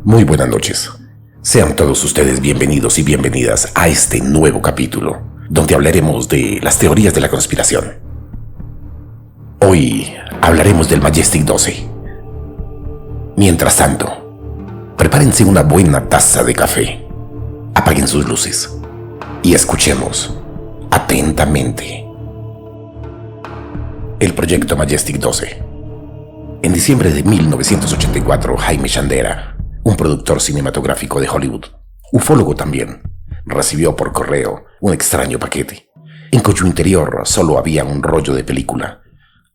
Muy buenas noches. Sean todos ustedes bienvenidos y bienvenidas a este nuevo capítulo, donde hablaremos de las teorías de la conspiración. Hoy hablaremos del Majestic 12. Mientras tanto, prepárense una buena taza de café, apaguen sus luces y escuchemos atentamente. El proyecto Majestic 12. En diciembre de 1984, Jaime Shandera, un productor cinematográfico de Hollywood, ufólogo también, recibió por correo un extraño paquete, en cuyo interior solo había un rollo de película,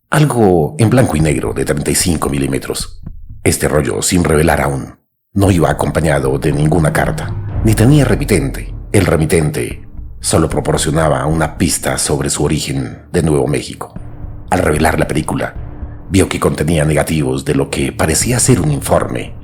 algo en blanco y negro de 35 milímetros. Este rollo, sin revelar aún, no iba acompañado de ninguna carta, ni tenía remitente. El remitente solo proporcionaba una pista sobre su origen de Nuevo México. Al revelar la película, vio que contenía negativos de lo que parecía ser un informe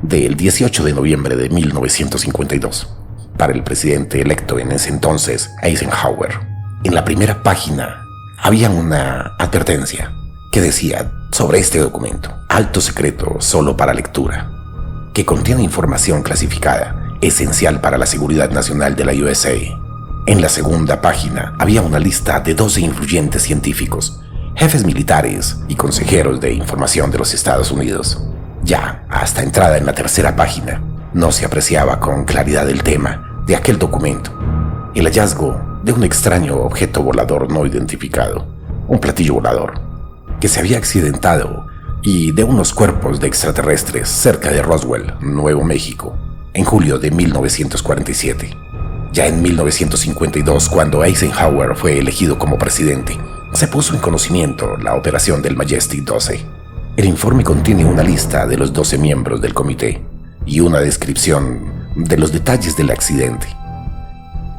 del 18 de noviembre de 1952 para el presidente electo en ese entonces, Eisenhower. En la primera página había una advertencia que decía sobre este documento: alto secreto solo para lectura, que contiene información clasificada esencial para la seguridad nacional de la USA. En la segunda página había una lista de 12 influyentes científicos, jefes militares y consejeros de información de los Estados Unidos. Ya hasta entrada en la tercera página, no se apreciaba con claridad el tema de aquel documento: el hallazgo de un extraño objeto volador no identificado, un platillo volador, que se había accidentado, y de unos cuerpos de extraterrestres cerca de Roswell, Nuevo México, en julio de 1947. Ya en 1952, cuando Eisenhower fue elegido como presidente, se puso en conocimiento la operación del Majestic 12. El informe contiene una lista de los 12 miembros del comité y una descripción de los detalles del accidente.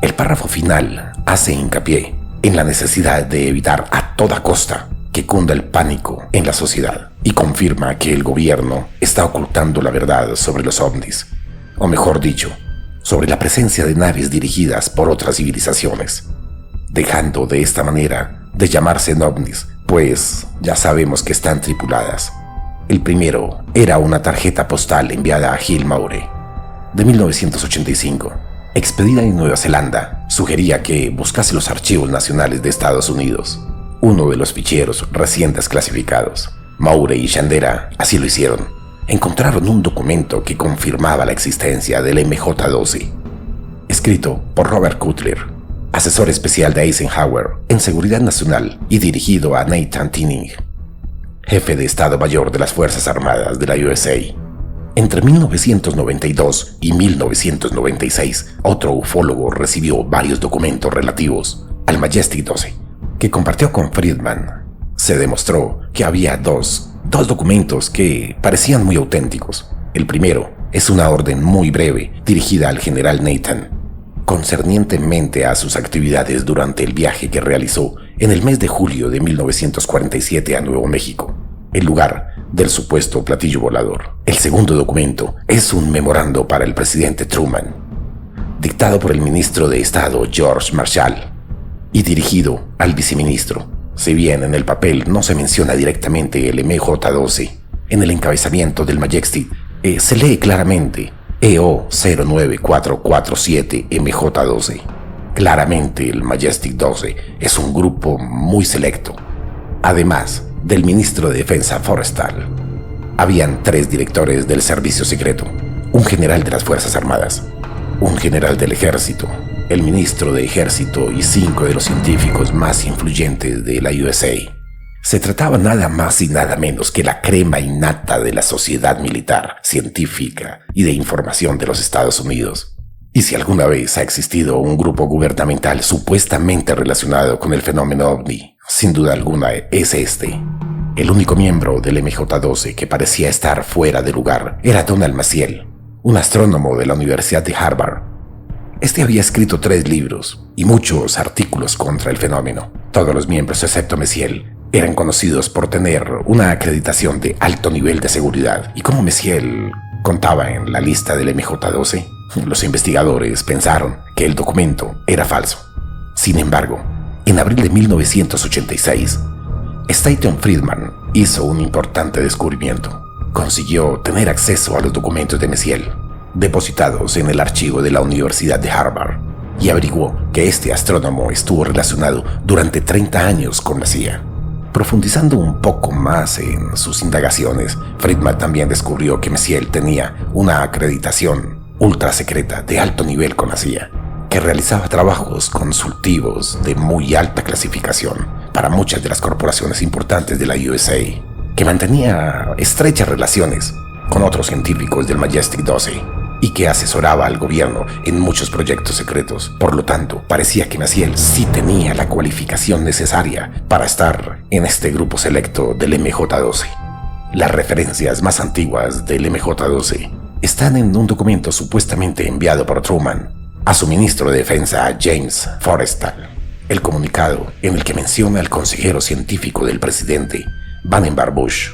El párrafo final hace hincapié en la necesidad de evitar a toda costa que cunda el pánico en la sociedad y confirma que el gobierno está ocultando la verdad sobre los ovnis, o mejor dicho, sobre la presencia de naves dirigidas por otras civilizaciones, dejando de esta manera de llamarse ovnis, pues ya sabemos que están tripuladas. El primero era una tarjeta postal enviada a Gil Moure, de 1985, expedida en Nueva Zelanda. Sugería que buscase los archivos nacionales de Estados Unidos, uno de los ficheros recién desclasificados. Moure y Shandera así lo hicieron. Encontraron un documento que confirmaba la existencia del MJ-12, escrito por Robert Cutler, asesor especial de Eisenhower en Seguridad Nacional, y dirigido a Nathan Tinning, jefe de Estado Mayor de las Fuerzas Armadas de la USA. Entre 1992 y 1996, otro ufólogo recibió varios documentos relativos al Majestic 12, que compartió con Friedman. Se demostró que había dos documentos que parecían muy auténticos. El primero es una orden muy breve dirigida al general Nathan, concernientemente a sus actividades durante el viaje que realizó en el mes de julio de 1947 a Nuevo México, el lugar del supuesto platillo volador. El segundo documento es un memorando para el presidente Truman, dictado por el ministro de Estado George Marshall y dirigido al viceministro. Si bien en el papel no se menciona directamente el MJ-12, en el encabezamiento del Majestic se lee claramente EO 09447 MJ-12. Claramente el Majestic 12 es un grupo muy selecto. Además del ministro de Defensa Forrestal, habían 3 directores del servicio secreto, un general de las Fuerzas Armadas, un general del Ejército, el ministro de Ejército y 5 de los científicos más influyentes de la USA. Se trataba nada más y nada menos que la crema innata de la sociedad militar, científica y de información de los Estados Unidos. Y si alguna vez ha existido un grupo gubernamental supuestamente relacionado con el fenómeno ovni, sin duda alguna es este. El único miembro del MJ-12 que parecía estar fuera de lugar era Donald Maciel, un astrónomo de la Universidad de Harvard. Este había escrito 3 libros y muchos artículos contra el fenómeno. Todos los miembros, excepto Maciel, eran conocidos por tener una acreditación de alto nivel de seguridad. Y como Maciel contaba en la lista del MJ-12, los investigadores pensaron que el documento era falso. Sin embargo, en abril de 1986, Stanton Friedman hizo un importante descubrimiento. consiguió tener acceso a los documentos de Messier, depositados en el archivo de la Universidad de Harvard, y averiguó que este astrónomo estuvo relacionado durante 30 años con la CIA. Profundizando un poco más en sus indagaciones, Friedman también descubrió que Messier tenía una acreditación ultra secreta de alto nivel con la CIA, que realizaba trabajos consultivos de muy alta clasificación para muchas de las corporaciones importantes de la USA, que mantenía estrechas relaciones con otros científicos del Majestic 12 y que asesoraba al gobierno en muchos proyectos secretos. Por lo tanto, parecía que Messier sí tenía la cualificación necesaria para estar en este grupo selecto del MJ-12. Las referencias más antiguas del MJ-12 están en un documento supuestamente enviado por Truman a su ministro de Defensa, James Forrestal. El comunicado, en el que menciona al consejero científico del presidente, Vannevar Bush,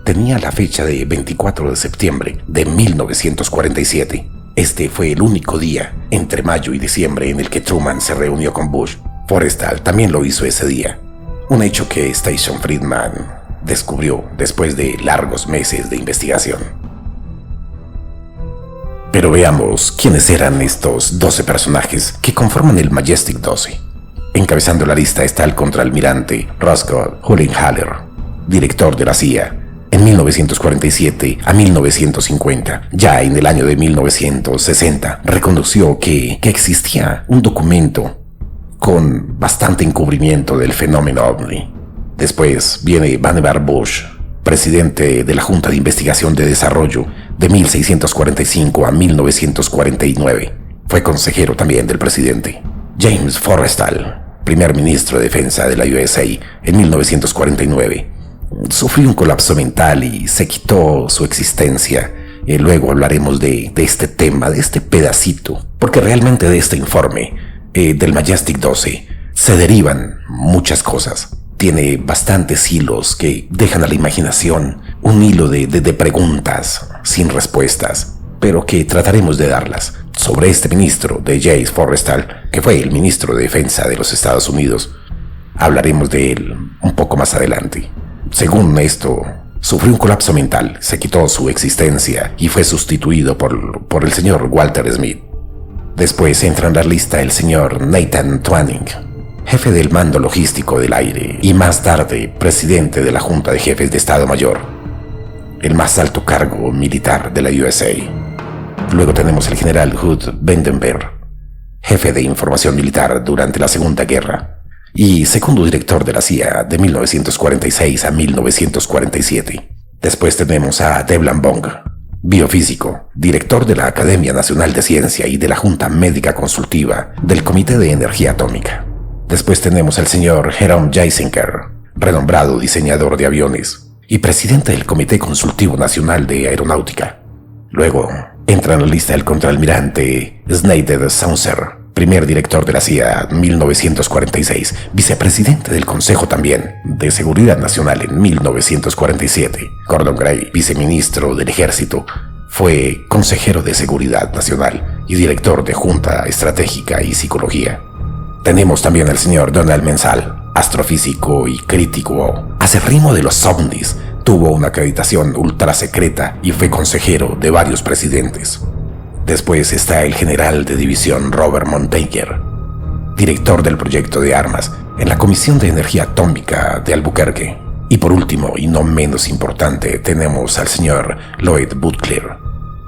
tenía la fecha de 24 de septiembre de 1947. Este fue el único día entre mayo y diciembre en el que Truman se reunió con Bush. Forrestal también lo hizo ese día, un hecho que Station Friedman descubrió después de largos meses de investigación. Pero veamos quiénes eran estos 12 personajes que conforman el Majestic 12. Encabezando la lista está el contraalmirante Roscoe Hullenhaler, director de la CIA, en 1947 a 1950. Ya en el año de 1960 reconoció que existía un documento con bastante encubrimiento del fenómeno OVNI. Después viene Vannevar Bush, presidente de la Junta de Investigación de Desarrollo de 1645 a 1949. Fue consejero también del presidente. James Forrestal, primer ministro de Defensa de la USA en 1949. Sufrió un colapso mental y se quitó su existencia. Luego hablaremos de este tema, de este pedacito, porque realmente de este informe del Majestic 12 se derivan muchas cosas. Tiene bastantes hilos que dejan a la imaginación un hilo de preguntas sin respuestas, pero que trataremos de darlas. Sobre este ministro de James Forrestal, que fue el ministro de Defensa de los Estados Unidos, hablaremos de él un poco más adelante. Según esto, sufrió un colapso mental, se quitó su existencia y fue sustituido por el señor Walter Smith. Después entra en la lista el señor Nathan Twanning, jefe del mando logístico del aire y más tarde presidente de la Junta de Jefes de Estado Mayor, el más alto cargo militar de la USA. Luego tenemos el general Hood Vandenberg, jefe de información militar durante la Segunda Guerra y segundo director de la CIA de 1946 a 1947. Después tenemos a Devlan Bong, biofísico, director de la Academia Nacional de Ciencia y de la Junta Médica Consultiva del Comité de Energía Atómica. Después tenemos al señor Jerome Jaisinger, renombrado diseñador de aviones y presidente del Comité Consultivo Nacional de Aeronáutica. Luego entra en la lista el contraalmirante Snyder Sauncer, primer director de la CIA en 1946, vicepresidente del Consejo también de Seguridad Nacional en 1947. Gordon Gray, viceministro del Ejército, fue consejero de Seguridad Nacional y director de Junta Estratégica y Psicología. Tenemos también al señor Donald Mensal, astrofísico y crítico acérrimo de los ovnis. Tuvo una acreditación ultra secreta y fue consejero de varios presidentes. Después está el general de división Robert Montague, director del proyecto de armas en la Comisión de Energía Atómica de Albuquerque. Y por último, y no menos importante, tenemos al señor Lloyd Butler,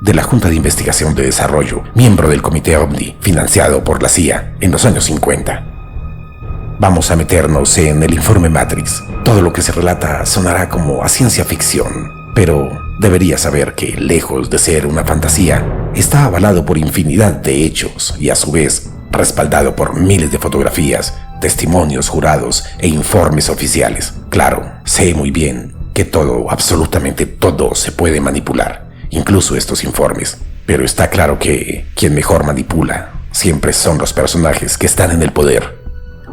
de la Junta de Investigación de Desarrollo, miembro del Comité OVNI, financiado por la CIA en los años 50. Vamos a meternos en el informe Matrix. Todo lo que se relata sonará como a ciencia ficción, pero deberías saber que, lejos de ser una fantasía, está avalado por infinidad de hechos y a su vez respaldado por miles de fotografías, testimonios jurados e informes oficiales. Claro, sé muy bien que todo, absolutamente todo, se puede manipular, incluso estos informes, pero está claro que quien mejor manipula siempre son los personajes que están en el poder.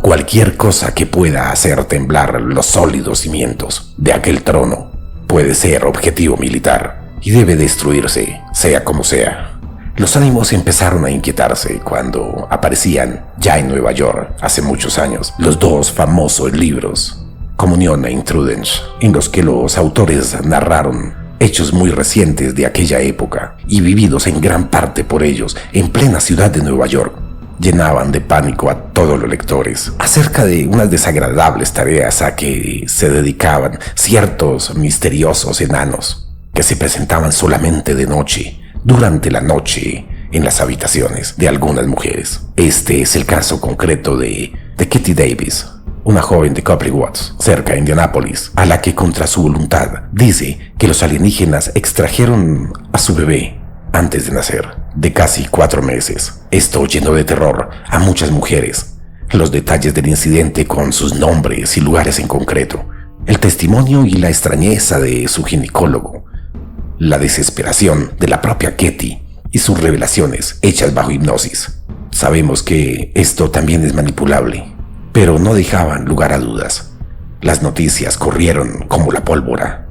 Cualquier cosa que pueda hacer temblar los sólidos cimientos de aquel trono puede ser objetivo militar y debe destruirse, sea como sea. Los ánimos empezaron a inquietarse cuando aparecían, ya en Nueva York, hace muchos años, los dos famosos libros, Comunión e Intrudens, en los que los autores narraron hechos muy recientes de aquella época y vividos en gran parte por ellos en plena ciudad de Nueva York, llenaban de pánico a todos los lectores acerca de unas desagradables tareas a que se dedicaban ciertos misteriosos enanos que se presentaban solamente de noche, durante la noche, en las habitaciones de algunas mujeres. Este es el caso concreto de Kitty Davis, una joven de Copley Watts, cerca de Indianápolis, a la que contra su voluntad dice que los alienígenas extrajeron a su bebé antes de nacer, de casi 4 meses. Esto llenó de terror a muchas mujeres. Los detalles del incidente con sus nombres y lugares en concreto, el testimonio y la extrañeza de su ginecólogo, la desesperación de la propia Kitty y sus revelaciones hechas bajo hipnosis. Sabemos que esto también es manipulable, pero no dejaban lugar a dudas. Las noticias corrieron como la pólvora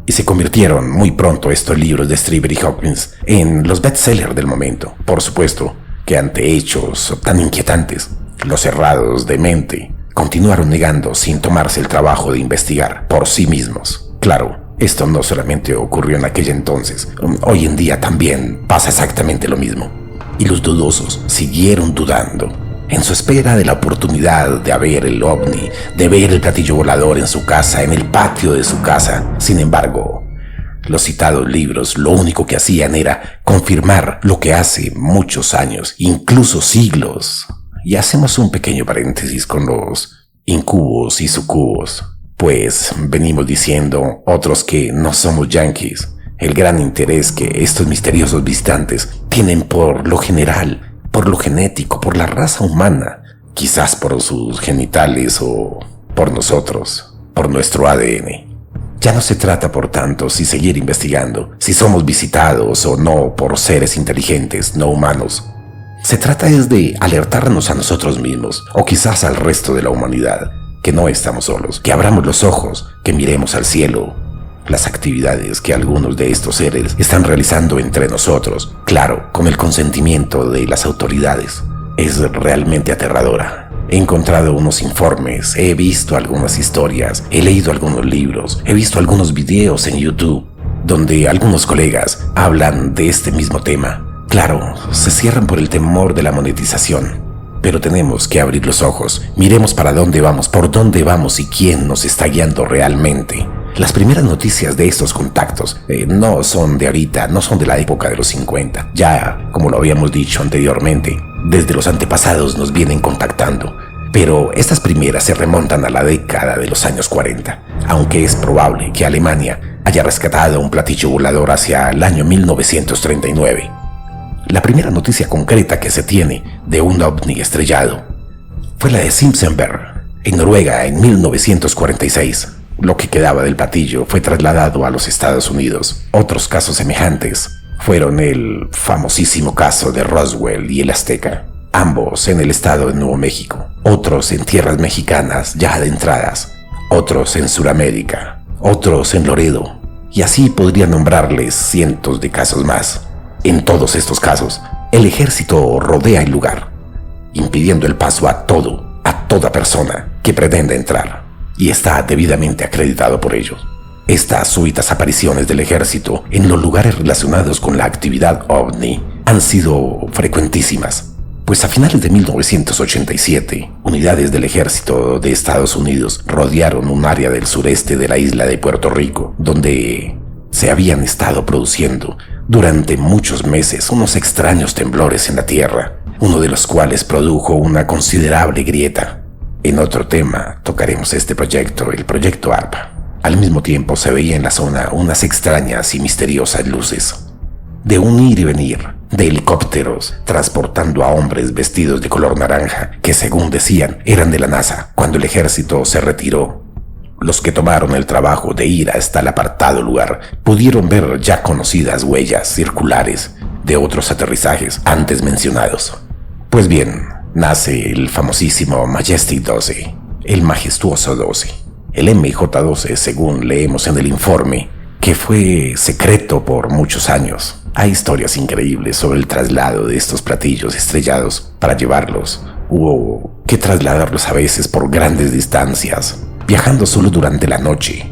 y se convirtieron muy pronto estos libros de Strieber y Hawkins en los bestsellers del momento. Por supuesto que ante hechos tan inquietantes, los cerrados de mente continuaron negando sin tomarse el trabajo de investigar por sí mismos. Claro, esto no solamente ocurrió en aquel entonces, hoy en día también pasa exactamente lo mismo. Y los dudosos siguieron dudando, en su espera de la oportunidad de ver el ovni, de ver el platillo volador en su casa, en el patio de su casa. Sin embargo, los citados libros lo único que hacían era confirmar lo que hace muchos años, incluso siglos. Y hacemos un pequeño paréntesis con los incubos y sucubos, pues venimos diciendo otros que no somos yanquis el gran interés que estos misteriosos visitantes tienen por lo general, por lo genético, por la raza humana, quizás por sus genitales o por nosotros, por nuestro ADN. Ya no se trata, por tanto, si seguir investigando, si somos visitados o no por seres inteligentes, no humanos. Se trata es de alertarnos a nosotros mismos, o quizás al resto de la humanidad, que no estamos solos, que abramos los ojos, que miremos al cielo. Las actividades que algunos de estos seres están realizando entre nosotros, claro, con el consentimiento de las autoridades, es realmente aterradora. He encontrado unos informes, he visto algunas historias, he leído algunos libros, he visto algunos videos en YouTube, donde algunos colegas hablan de este mismo tema. Claro, se cierran por el temor de la monetización, pero tenemos que abrir los ojos, miremos para dónde vamos, por dónde vamos y quién nos está guiando realmente. Las primeras noticias de estos contactos no son de ahorita, no son de la época de los 50. Ya, como lo habíamos dicho anteriormente, desde los antepasados nos vienen contactando. Pero estas primeras se remontan a la década de los años 40, aunque es probable que Alemania haya rescatado un platillo volador hacia el año 1939. La primera noticia concreta que se tiene de un ovni estrellado fue la de Simpsonberg, en Noruega, en 1946. Lo que quedaba del platillo fue trasladado a los Estados Unidos. Otros casos semejantes fueron el famosísimo caso de Roswell y el Azteca, ambos en el estado de Nuevo México, otros en tierras mexicanas ya adentradas, otros en Sudamérica, otros en Laredo, y así podría nombrarles cientos de casos más. En todos estos casos, el ejército rodea el lugar, impidiendo el paso a toda persona que pretenda entrar, y está debidamente acreditado por ellos. Estas súbitas apariciones del ejército en los lugares relacionados con la actividad ovni han sido frecuentísimas, pues a finales de 1987, unidades del ejército de Estados Unidos rodearon un área del sureste de la isla de Puerto Rico, donde se habían estado produciendo durante muchos meses unos extraños temblores en la tierra, uno de los cuales produjo una considerable grieta. En otro tema tocaremos este proyecto, el proyecto ARPA. Al mismo tiempo se veía en la zona unas extrañas y misteriosas luces, de un ir y venir de helicópteros transportando a hombres vestidos de color naranja que, según decían, eran de la NASA cuando el ejército se retiró. Los que tomaron el trabajo de ir hasta el apartado lugar pudieron ver ya conocidas huellas circulares de otros aterrizajes antes mencionados. Pues bien, nace el famosísimo Majestic 12, el majestuoso 12, el MJ-12 según leemos en el informe, que fue secreto por muchos años. Hay historias increíbles sobre el traslado de estos platillos estrellados para llevarlos. Hubo que trasladarlos a veces por grandes distancias, viajando solo durante la noche,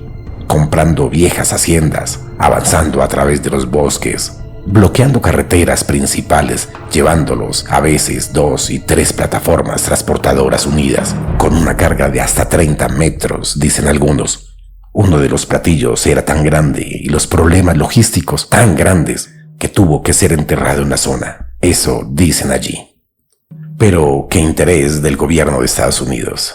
comprando viejas haciendas, avanzando a través de los bosques, bloqueando carreteras principales, llevándolos a veces 2 y 3 plataformas transportadoras unidas, con una carga de hasta 30 metros, dicen algunos. Uno de los platillos era tan grande y los problemas logísticos tan grandes que tuvo que ser enterrado en la zona. Eso dicen allí. Pero, ¿qué interés del gobierno de Estados Unidos?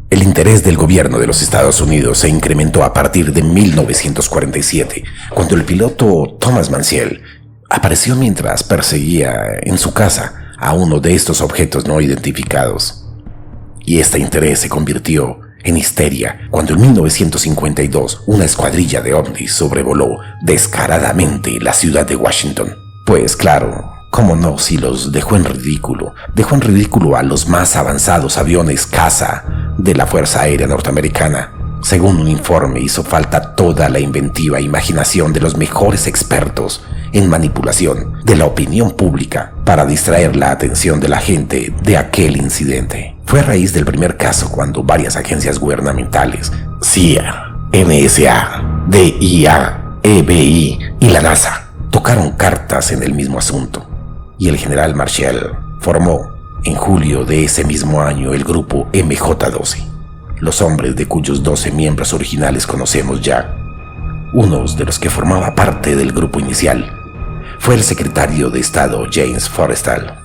El interés del gobierno de los Estados Unidos se incrementó a partir de 1947, cuando el piloto Thomas Mansell apareció mientras perseguía en su casa a uno de estos objetos no identificados. Y este interés se convirtió en histeria cuando en 1952 una escuadrilla de ovnis sobrevoló descaradamente la ciudad de Washington. Pues claro, cómo no, si los dejó en ridículo a los más avanzados aviones caza de la Fuerza Aérea Norteamericana. Según un informe, hizo falta toda la inventiva imaginación de los mejores expertos en manipulación de la opinión pública para distraer la atención de la gente de aquel incidente. Fue a raíz del primer caso cuando varias agencias gubernamentales, CIA, NSA, DIA, EBI y la NASA, tocaron cartas en el mismo asunto. Y el general Marshall formó en julio de ese mismo año el grupo MJ-12, los hombres de cuyos 12 miembros originales conocemos ya. Uno de los que formaba parte del grupo inicial fue el secretario de Estado James Forrestal,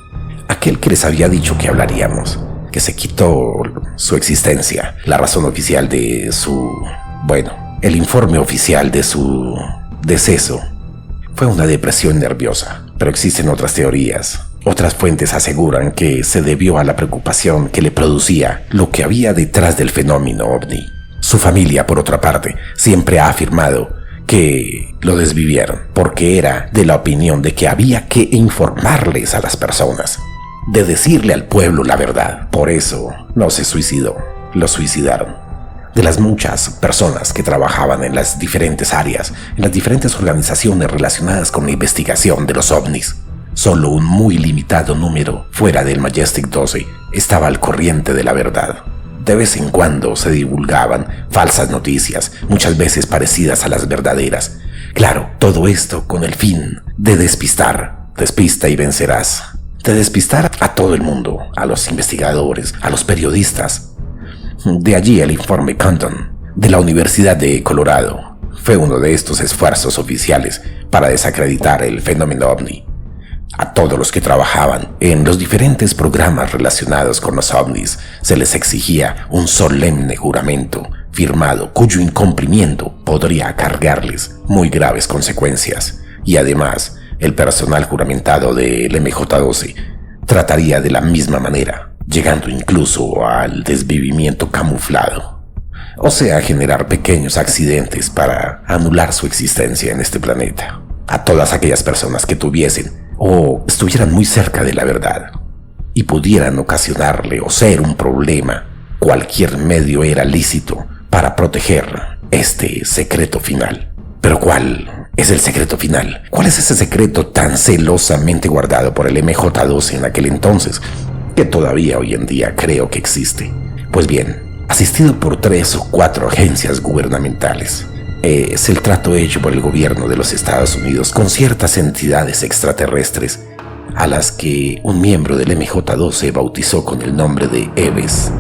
aquel que les había dicho que hablaríamos, que se quitó su existencia. La razón oficial de el informe oficial de su deceso fue una depresión nerviosa, pero existen otras teorías. Otras fuentes aseguran que se debió a la preocupación que le producía lo que había detrás del fenómeno ovni. Su familia, por otra parte, siempre ha afirmado que lo desvivieron porque era de la opinión de que había que informarles a las personas, de decirle al pueblo la verdad. Por eso no se suicidó, lo suicidaron. De las muchas personas que trabajaban en las diferentes áreas, en las diferentes organizaciones relacionadas con la investigación de los ovnis, solo un muy limitado número, fuera del Majestic 12, estaba al corriente de la verdad. De vez en cuando se divulgaban falsas noticias, muchas veces parecidas a las verdaderas. Claro, todo esto con el fin de despistar. Despista y vencerás. De despistar a todo el mundo, a los investigadores, a los periodistas. De allí el informe Compton, de la Universidad de Colorado. Fue uno de estos esfuerzos oficiales para desacreditar el fenómeno ovni. A todos los que trabajaban en los diferentes programas relacionados con los ovnis se les exigía un solemne juramento firmado cuyo incumplimiento podría acarrearles muy graves consecuencias. Y además, el personal juramentado del MJ-12 trataría de la misma manera, llegando incluso al desvivimiento camuflado. O sea, generar pequeños accidentes para anular su existencia en este planeta. A todas aquellas personas que tuviesen o estuvieran muy cerca de la verdad y pudieran ocasionarle o ser un problema, cualquier medio era lícito para proteger este secreto final. Pero ¿cuál es el secreto final? ¿Cuál es ese secreto tan celosamente guardado por el MJ-12 en aquel entonces, que todavía hoy en día creo que existe? Pues bien, asistido por 3 o 4 agencias gubernamentales, es el trato hecho por el gobierno de los Estados Unidos con ciertas entidades extraterrestres a las que un miembro del MJ-12 bautizó con el nombre de EVES.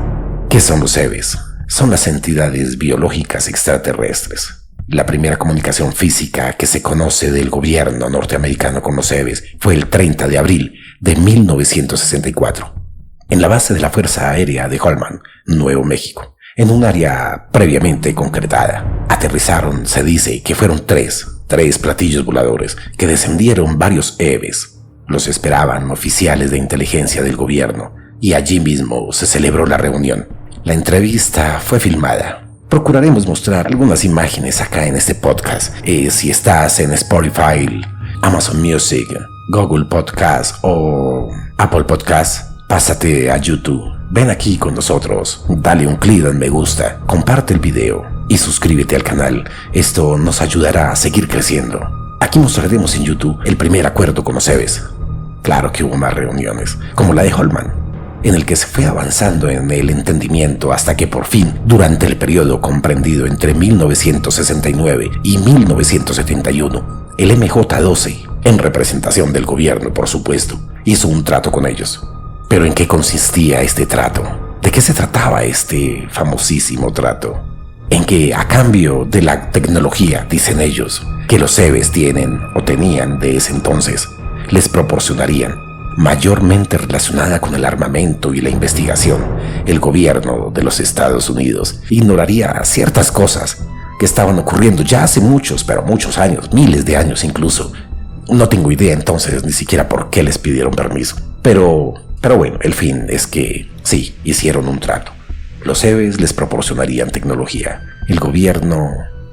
¿Qué son los EVES? Son las entidades biológicas extraterrestres. La primera comunicación física que se conoce del gobierno norteamericano con los EVES fue el 30 de abril de 1964, en la base de la Fuerza Aérea de Holman, Nuevo México. En un área previamente concretada, aterrizaron, se dice que fueron tres platillos voladores que descendieron varios EVES. Los esperaban oficiales de inteligencia del gobierno y allí mismo se celebró la reunión. La entrevista fue filmada. Procuraremos mostrar algunas imágenes acá en este podcast. Si estás en Spotify, Amazon Music, Google Podcast o Apple Podcast, pásate a YouTube. Ven aquí con nosotros, dale un clic en me gusta, comparte el video y suscríbete al canal. Esto nos ayudará a seguir creciendo. Aquí mostraremos en YouTube el primer acuerdo con los EVES. Claro que hubo más reuniones, como la de Holman. en el que se fue avanzando en el entendimiento hasta que por fin, durante el periodo comprendido entre 1969 y 1971, el MJ-12, en representación del gobierno por supuesto, hizo un trato con ellos. ¿Pero en qué consistía este trato? ¿De qué se trataba este famosísimo trato? En que a cambio de la tecnología, dicen ellos, que los CEBES tienen o tenían de ese entonces, les proporcionarían, mayormente relacionada con el armamento y la investigación, el gobierno de los Estados Unidos ignoraría ciertas cosas que estaban ocurriendo ya hace muchos, pero muchos años, miles de años incluso. No tengo idea entonces ni siquiera por qué les pidieron permiso. Pero bueno, el fin es que sí, hicieron un trato. Los CEBES les proporcionarían tecnología. El gobierno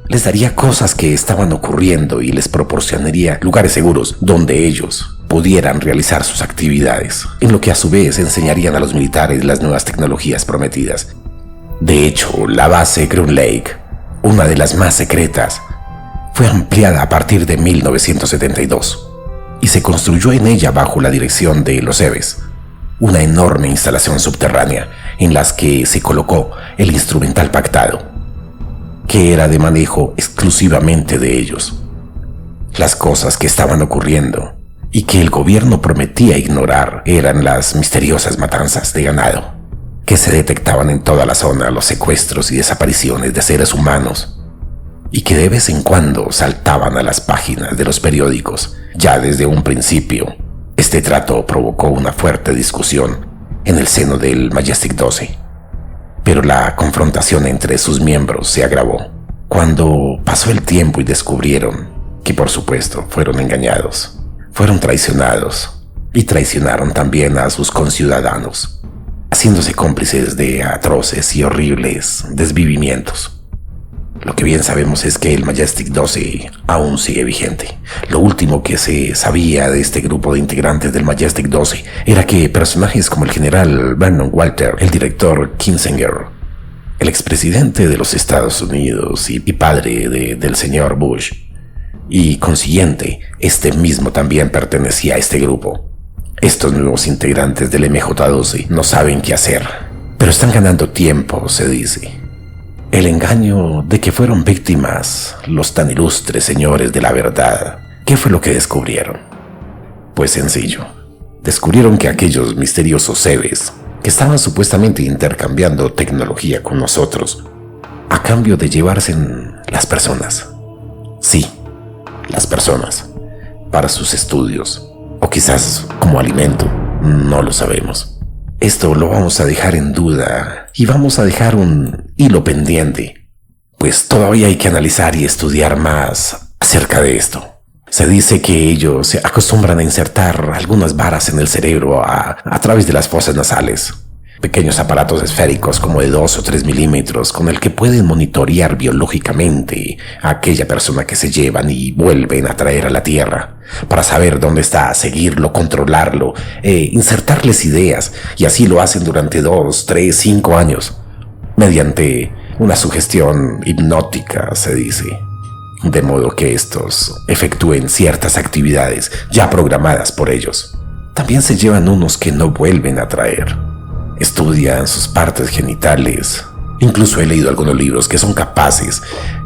les daría cosas que estaban ocurriendo y les proporcionaría lugares seguros donde ellos pudieran realizar sus actividades, en lo que a su vez enseñarían a los militares las nuevas tecnologías prometidas. De hecho, la base Groom Lake, una de las más secretas, fue ampliada a partir de 1972 y se construyó en ella bajo la dirección de los CEBES, una enorme instalación subterránea en la que se colocó el instrumental pactado, que era de manejo exclusivamente de ellos. Las cosas que estaban ocurriendo y que el gobierno prometía ignorar eran las misteriosas matanzas de ganado, que se detectaban en toda la zona, los secuestros y desapariciones de seres humanos, y que de vez en cuando saltaban a las páginas de los periódicos. Ya desde un principio, este trato provocó una fuerte discusión en el seno del Majestic 12, pero la confrontación entre sus miembros se agravó cuando pasó el tiempo y descubrieron que, por supuesto, fueron engañados, fueron traicionados y traicionaron también a sus conciudadanos, haciéndose cómplices de atroces y horribles desvivimientos. Lo que bien sabemos es que el Majestic 12 aún sigue vigente. Lo último que se sabía de este grupo de integrantes del Majestic 12 era que personajes como el general Vernon Walter, el director Kinzinger, el expresidente de los Estados Unidos y padre del señor Bush, y consiguiente, este mismo también pertenecía a este grupo. Estos nuevos integrantes del MJ-12 no saben qué hacer, pero están ganando tiempo, se dice. El engaño de que fueron víctimas los tan ilustres señores de la verdad. ¿Qué fue lo que descubrieron? Pues sencillo. Descubrieron que aquellos misteriosos CEBES que estaban supuestamente intercambiando tecnología con nosotros a cambio de llevarse las personas. Sí, las personas, para sus estudios, o quizás como alimento, no lo sabemos. Esto lo vamos a dejar en duda y vamos a dejar un hilo pendiente, pues todavía hay que analizar y estudiar más acerca de esto. Se dice que ellos se acostumbran a insertar algunas varas en el cerebro a través de las fosas nasales, pequeños aparatos esféricos como de 2 o 3 milímetros con el que pueden monitorear biológicamente a aquella persona que se llevan y vuelven a traer a la Tierra, para saber dónde está, seguirlo, controlarlo, insertarles ideas, y así lo hacen durante 2, 3, 5 años, mediante una sugestión hipnótica, se dice, de modo que estos efectúen ciertas actividades ya programadas por ellos. También se llevan unos que no vuelven a traer. Estudian sus partes genitales. Incluso he leído algunos libros que son capaces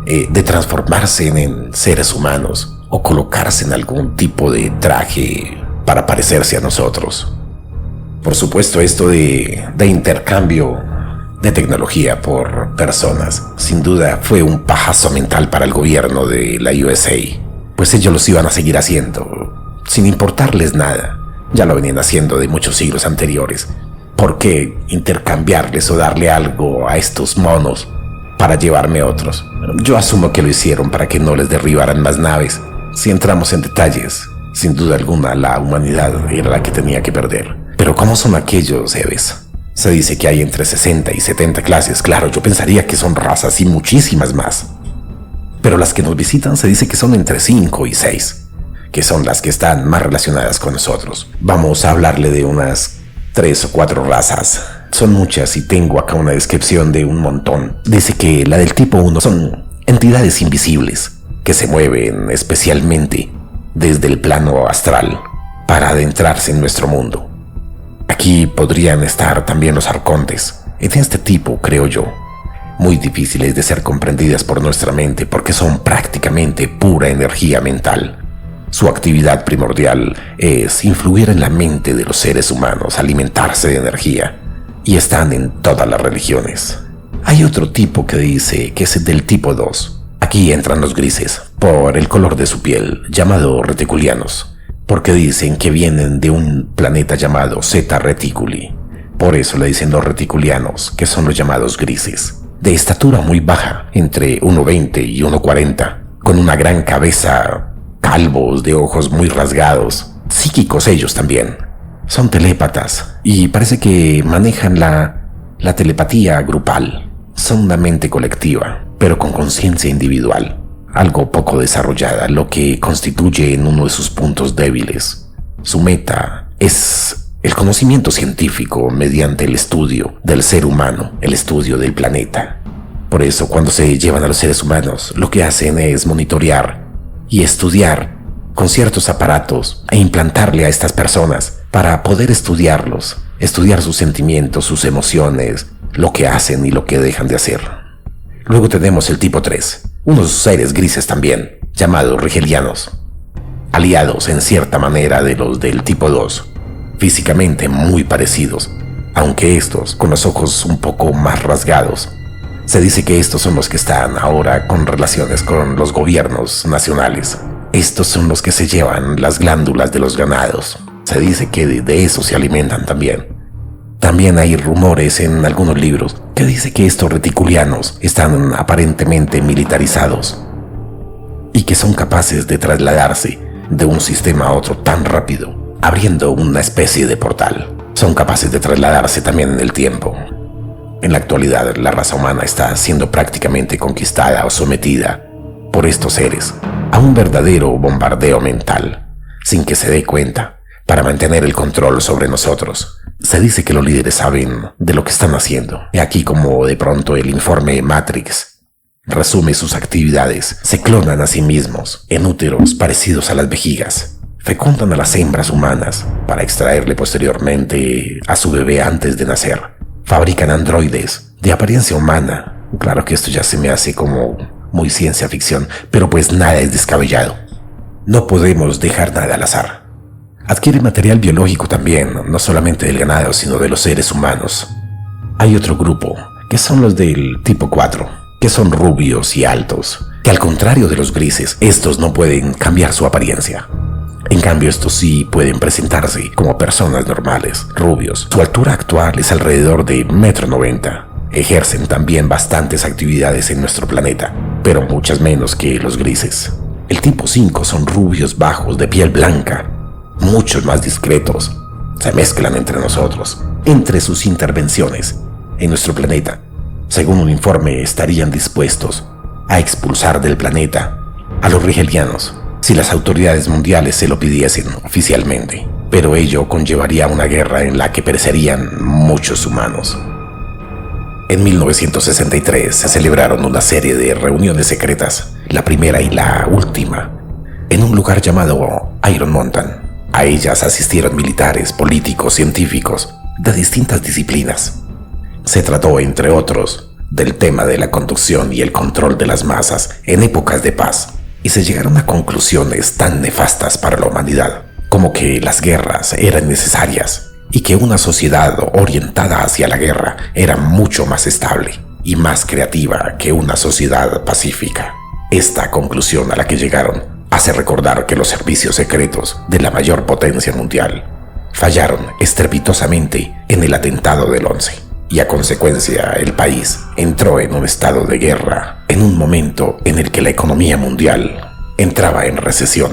de transformarse en seres humanos o colocarse en algún tipo de traje para parecerse a nosotros. Por supuesto, esto de intercambio de tecnología por personas, sin duda fue un pajazo mental para el gobierno de la USA, pues ellos los iban a seguir haciendo sin importarles nada. Ya lo venían haciendo de muchos siglos anteriores. ¿Por qué intercambiarles o darle algo a estos monos para llevarme otros? Yo asumo que lo hicieron para que no les derribaran más naves. Si entramos en detalles, sin duda alguna la humanidad era la que tenía que perder. Pero ¿cómo son aquellos CEBES? Se dice que hay entre 60 y 70 clases. Claro, yo pensaría que son razas y muchísimas más. Pero las que nos visitan se dice que son entre 5 y 6, que son las que están más relacionadas con nosotros. Vamos a hablarle de unas 3 o 4 razas. Son muchas y tengo acá una descripción de un montón. Dice que la del tipo 1 son entidades invisibles que se mueven especialmente desde el plano astral para adentrarse en nuestro mundo. Aquí podrían estar también los arcontes, de este tipo, creo yo, muy difíciles de ser comprendidas por nuestra mente porque son prácticamente pura energía mental. Su actividad primordial es influir en la mente de los seres humanos, alimentarse de energía, y están en todas las religiones. Hay otro tipo que dice que es del tipo 2. Aquí entran los grises, por el color de su piel, llamado reticulianos, porque dicen que vienen de un planeta llamado Zeta Reticuli. Por eso le dicen los reticulianos, que son los llamados grises. De estatura muy baja, entre 1,20 y 1,40, con una gran cabeza, calvos, de ojos muy rasgados, psíquicos ellos también. Son telépatas y parece que manejan la telepatía grupal. Son una mente colectiva, pero con conciencia individual, algo poco desarrollada, lo que constituye en uno de sus puntos débiles. Su meta es el conocimiento científico mediante el estudio del ser humano, el estudio del planeta. Por eso, cuando se llevan a los seres humanos, lo que hacen es monitorear y estudiar con ciertos aparatos e implantarle a estas personas para poder estudiarlos, estudiar sus sentimientos, sus emociones, lo que hacen y lo que dejan de hacer. Luego tenemos el tipo 3, unos seres grises también, llamados rigelianos, aliados en cierta manera de los del tipo 2, físicamente muy parecidos, aunque estos con los ojos un poco más rasgados. Se dice que estos son los que están ahora con relaciones con los gobiernos nacionales. Estos son los que se llevan las glándulas de los ganados. Se dice que de eso se alimentan también. También hay rumores en algunos libros que dice que estos reticulianos están aparentemente militarizados y que son capaces de trasladarse de un sistema a otro tan rápido, abriendo una especie de portal. Son capaces de trasladarse también en el tiempo. En la actualidad, la raza humana está siendo prácticamente conquistada o sometida por estos seres a un verdadero bombardeo mental, sin que se dé cuenta, para mantener el control sobre nosotros. Se dice que los líderes saben de lo que están haciendo. Y aquí como de pronto el informe Matrix resume sus actividades. Se clonan a sí mismos en úteros parecidos a las vejigas. Fecundan a las hembras humanas para extraerle posteriormente a su bebé antes de nacer. Fabrican androides de apariencia humana. Claro que esto ya se me hace como muy ciencia ficción, pero pues nada es descabellado. No podemos dejar nada al azar. Adquiere material biológico también, no solamente del ganado, sino de los seres humanos. Hay otro grupo, que son los del tipo 4, que son rubios y altos, que al contrario de los grises, estos no pueden cambiar su apariencia. En cambio, estos sí pueden presentarse como personas normales, rubios. Su altura actual es alrededor de 1,90 m. Ejercen también bastantes actividades en nuestro planeta, pero muchas menos que los grises. El tipo 5 son rubios bajos de piel blanca, muchos más discretos. Se mezclan entre nosotros. Entre sus intervenciones en nuestro planeta, según un informe, estarían dispuestos a expulsar del planeta a los rigelianos si las autoridades mundiales se lo pidiesen oficialmente, pero ello conllevaría una guerra en la que perecerían muchos humanos. En 1963 se celebraron una serie de reuniones secretas, la primera y la última, en un lugar llamado Iron Mountain. A ellas asistieron militares, políticos, científicos de distintas disciplinas. Se trató, entre otros, del tema de la conducción y el control de las masas en épocas de paz, y se llegaron a conclusiones tan nefastas para la humanidad como que las guerras eran necesarias y que una sociedad orientada hacia la guerra era mucho más estable y más creativa que una sociedad pacífica. Esta conclusión a la que llegaron hace recordar que los servicios secretos de la mayor potencia mundial fallaron estrepitosamente en el atentado del 11, y a consecuencia el país entró en un estado de guerra en un momento en el que la economía mundial entraba en recesión.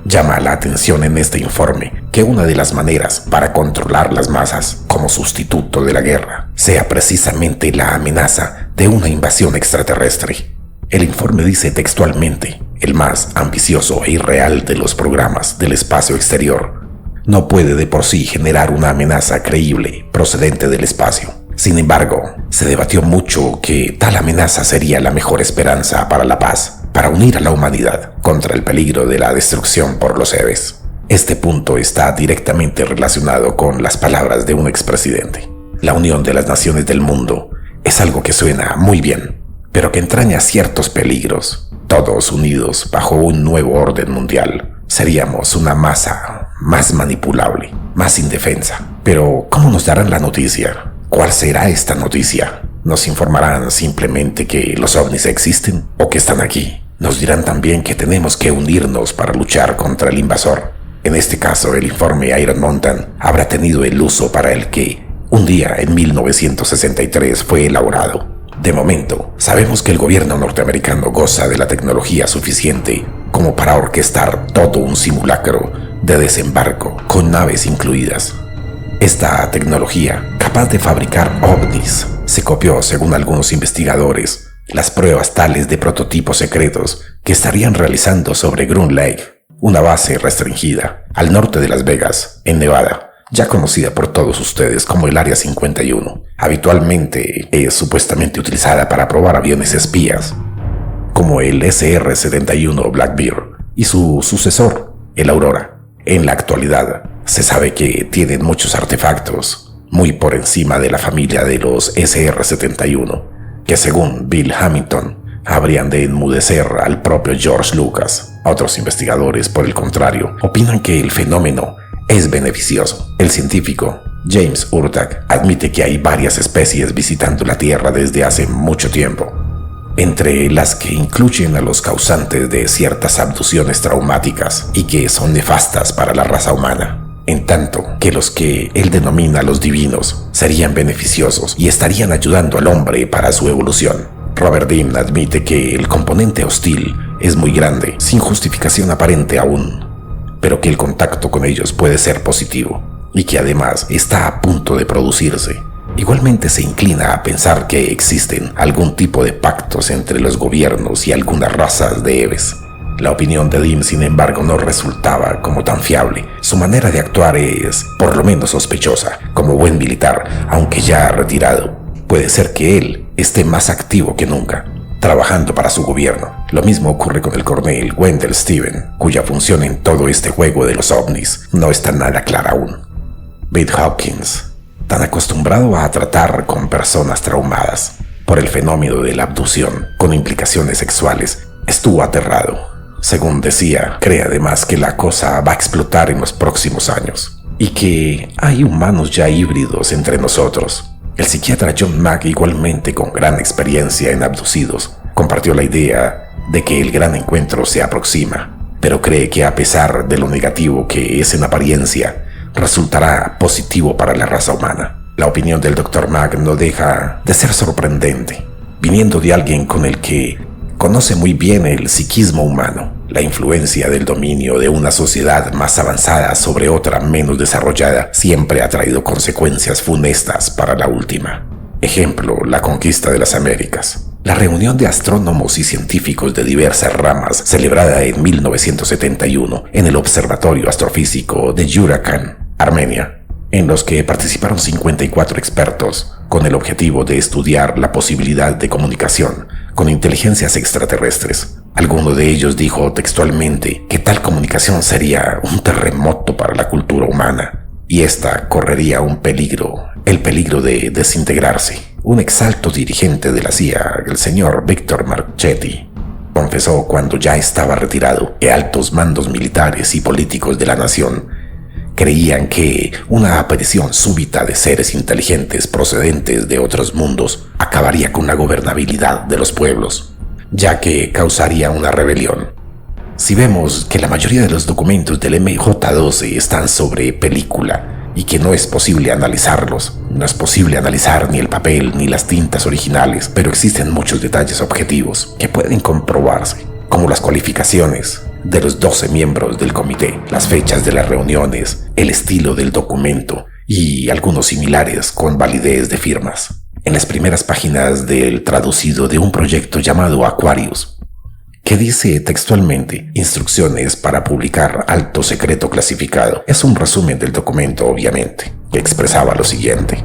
Llama la atención en este informe que una de las maneras para controlar las masas como sustituto de la guerra sea precisamente la amenaza de una invasión extraterrestre. El informe dice textualmente: el más ambicioso e irreal de los programas del espacio exterior no puede de por sí generar una amenaza creíble procedente del espacio. Sin embargo, se debatió mucho que tal amenaza sería la mejor esperanza para la paz, para unir a la humanidad contra el peligro de la destrucción por los seres. Este punto está directamente relacionado con las palabras de un expresidente. La unión de las naciones del mundo es algo que suena muy bien, pero que entraña ciertos peligros. Todos unidos bajo un nuevo orden mundial, seríamos una masa más manipulable, más indefensa. Pero, ¿cómo nos darán la noticia? ¿Cuál será esta noticia? ¿Nos informarán simplemente que los ovnis existen o que están aquí? Nos dirán también que tenemos que unirnos para luchar contra el invasor. En este caso, el informe Iron Mountain habrá tenido el uso para el que un día en 1963 fue elaborado. De momento, sabemos que el gobierno norteamericano goza de la tecnología suficiente como para orquestar todo un simulacro de desembarco con naves incluidas. Esta tecnología, capaz de fabricar ovnis, se copió, según algunos investigadores, las pruebas tales de prototipos secretos que estarían realizando sobre Groom Lake, una base restringida al norte de Las Vegas, en Nevada, ya conocida por todos ustedes como el Área 51. Habitualmente es supuestamente utilizada para probar aviones espías, como el SR-71 Blackbeard y su sucesor, el Aurora. En la actualidad, se sabe que tienen muchos artefactos, muy por encima de la familia de los SR-71, que según Bill Hamilton, habrían de enmudecer al propio George Lucas. Otros investigadores, por el contrario, opinan que el fenómeno es beneficioso. El científico James Urtak admite que hay varias especies visitando la Tierra desde hace mucho tiempo, entre las que incluyen a los causantes de ciertas abducciones traumáticas y que son nefastas para la raza humana, en tanto que los que él denomina los divinos serían beneficiosos y estarían ayudando al hombre para su evolución. Robert Dean admite que el componente hostil es muy grande, sin justificación aparente aún, pero que el contacto con ellos puede ser positivo y que además está a punto de producirse. Igualmente se inclina a pensar que existen algún tipo de pactos entre los gobiernos y algunas razas de Eves. La opinión de Dim, sin embargo, no resultaba como tan fiable. Su manera de actuar es, por lo menos, sospechosa. Como buen militar, aunque ya retirado, puede ser que él esté más activo que nunca, trabajando para su gobierno. Lo mismo ocurre con el coronel Wendell Steven, cuya función en todo este juego de los ovnis no está nada clara aún. Beth Hopkins, tan acostumbrado a tratar con personas traumadas por el fenómeno de la abducción con implicaciones sexuales, estuvo aterrado. Según decía, cree además que la cosa va a explotar en los próximos años y que hay humanos ya híbridos entre nosotros. El psiquiatra John Mack, igualmente con gran experiencia en abducidos, compartió la idea de que el gran encuentro se aproxima, pero cree que a pesar de lo negativo que es en apariencia, resultará positivo para la raza humana. La opinión del Dr. Mack no deja de ser sorprendente, viniendo de alguien con el que conoce muy bien el psiquismo humano. La influencia del dominio de una sociedad más avanzada sobre otra menos desarrollada siempre ha traído consecuencias funestas para la última. Ejemplo, la conquista de las Américas. La reunión de astrónomos y científicos de diversas ramas, celebrada en 1971 en el Observatorio Astrofísico de Yurakan, Armenia, en los que participaron 54 expertos con el objetivo de estudiar la posibilidad de comunicación con inteligencias extraterrestres. Alguno de ellos dijo textualmente que tal comunicación sería un terremoto para la cultura humana y ésta correría un peligro, el peligro de desintegrarse. Un exalto dirigente de la CIA, el señor Victor Marchetti, confesó cuando ya estaba retirado que altos mandos militares y políticos de la nación creían que una aparición súbita de seres inteligentes procedentes de otros mundos acabaría con la gobernabilidad de los pueblos, ya que causaría una rebelión. Si vemos que la mayoría de los documentos del MJ-12 están sobre película y que no es posible analizarlos, no es posible analizar ni el papel ni las tintas originales, pero existen muchos detalles objetivos que pueden comprobarse, como las cualificaciones de los 12 miembros del comité, las fechas de las reuniones, el estilo del documento y algunos similares con validez de firmas. En las primeras páginas del traducido de un proyecto llamado Aquarius, que dice textualmente instrucciones para publicar alto secreto clasificado, es un resumen del documento, obviamente, que expresaba lo siguiente: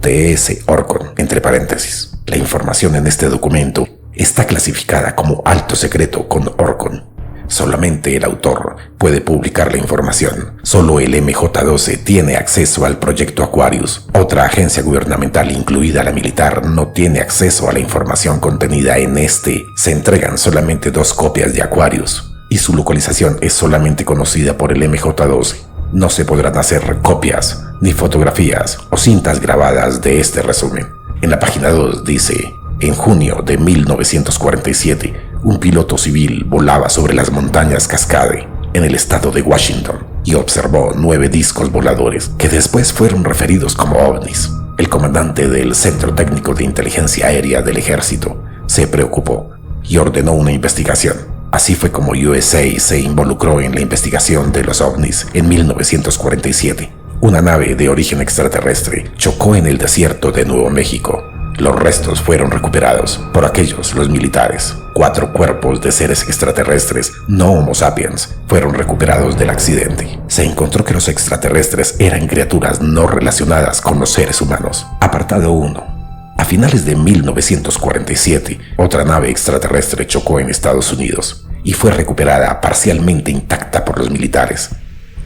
TS Orcon, entre paréntesis. La información en este documento está clasificada como alto secreto con Orcon. Solamente el autor puede publicar la información. Solo el MJ-12 tiene acceso al proyecto Aquarius. Otra agencia gubernamental, incluida la militar, no tiene acceso a la información contenida en este. Se entregan solamente 2 copias de Aquarius y su localización es solamente conocida por el MJ-12. No se podrán hacer copias, ni fotografías o cintas grabadas de este resumen. En la página 2 dice: en junio de 1947, un piloto civil volaba sobre las montañas Cascade, en el estado de Washington, y observó 9 discos voladores que después fueron referidos como ovnis. El comandante del Centro Técnico de Inteligencia Aérea del Ejército se preocupó y ordenó una investigación. Así fue como USA se involucró en la investigación de los ovnis en 1947. Una nave de origen extraterrestre chocó en el desierto de Nuevo México. Los restos fueron recuperados por los militares. 4 cuerpos de seres extraterrestres, no Homo sapiens, fueron recuperados del accidente. Se encontró que los extraterrestres eran criaturas no relacionadas con los seres humanos. Apartado 1. A finales de 1947, otra nave extraterrestre chocó en Estados Unidos y fue recuperada parcialmente intacta por los militares.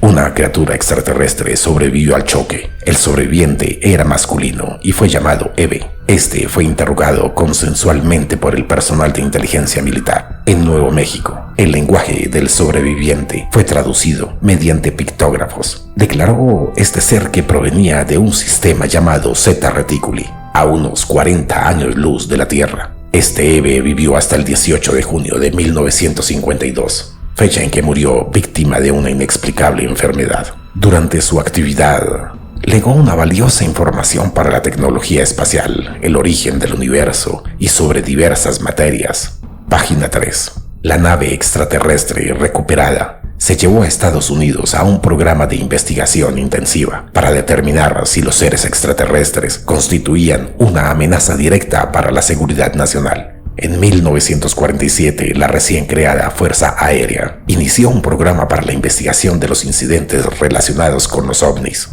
Una criatura extraterrestre sobrevivió al choque. El sobreviviente era masculino y fue llamado Eve. Este fue interrogado consensualmente por el personal de inteligencia militar. En Nuevo México, el lenguaje del sobreviviente fue traducido mediante pictógrafos. Declaró este ser que provenía de un sistema llamado Zeta Reticuli, a unos 40 años luz de la Tierra. Este Eve vivió hasta el 18 de junio de 1952. Fecha en que murió víctima de una inexplicable enfermedad. Durante su actividad, legó una valiosa información para la tecnología espacial, el origen del universo y sobre diversas materias. Página 3. La nave extraterrestre recuperada se llevó a Estados Unidos a un programa de investigación intensiva para determinar si los seres extraterrestres constituían una amenaza directa para la seguridad nacional. En 1947, la recién creada Fuerza Aérea inició un programa para la investigación de los incidentes relacionados con los ovnis.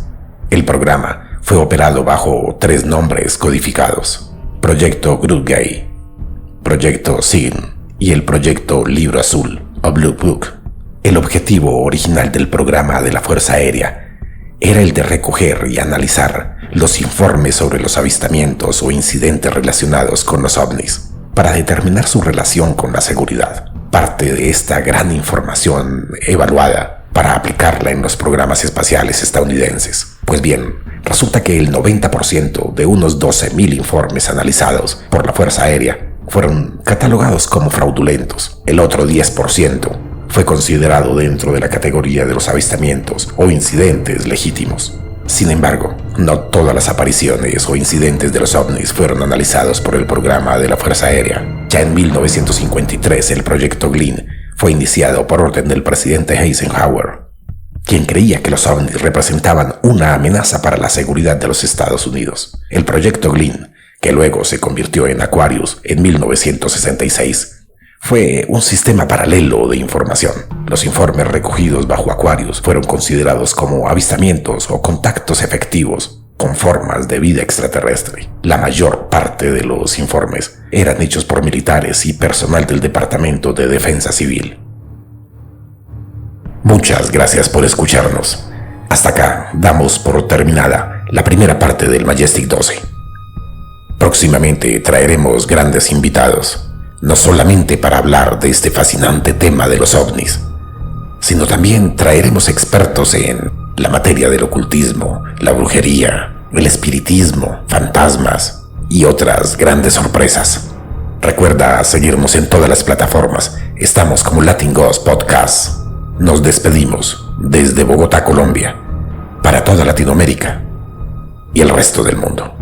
El programa fue operado bajo 3 nombres codificados: Proyecto Groot Gay, Proyecto SIGN y el Proyecto Libro Azul o Blue Book. El objetivo original del programa de la Fuerza Aérea era el de recoger y analizar los informes sobre los avistamientos o incidentes relacionados con los ovnis, para determinar su relación con la seguridad. Parte de esta gran información evaluada para aplicarla en los programas espaciales estadounidenses. Pues bien, resulta que el 90% de unos 12.000 informes analizados por la Fuerza Aérea fueron catalogados como fraudulentos. El otro 10% fue considerado dentro de la categoría de los avistamientos o incidentes legítimos. Sin embargo, no todas las apariciones o incidentes de los ovnis fueron analizados por el programa de la Fuerza Aérea. Ya en 1953, el Proyecto Glean fue iniciado por orden del presidente Eisenhower, quien creía que los ovnis representaban una amenaza para la seguridad de los Estados Unidos. El Proyecto Glean, que luego se convirtió en Aquarius en 1966, fue un sistema paralelo de información. Los informes recogidos bajo Aquarius fueron considerados como avistamientos o contactos efectivos con formas de vida extraterrestre. La mayor parte de los informes eran hechos por militares y personal del Departamento de Defensa Civil. Muchas gracias por escucharnos. Hasta acá damos por terminada la primera parte del Majestic 12. Próximamente traeremos grandes invitados, no solamente para hablar de este fascinante tema de los ovnis, sino también traeremos expertos en la materia del ocultismo, la brujería, el espiritismo, fantasmas y otras grandes sorpresas. Recuerda seguirnos en todas las plataformas. Estamos como Latin Ghost Podcast. Nos despedimos desde Bogotá, Colombia, para toda Latinoamérica y el resto del mundo.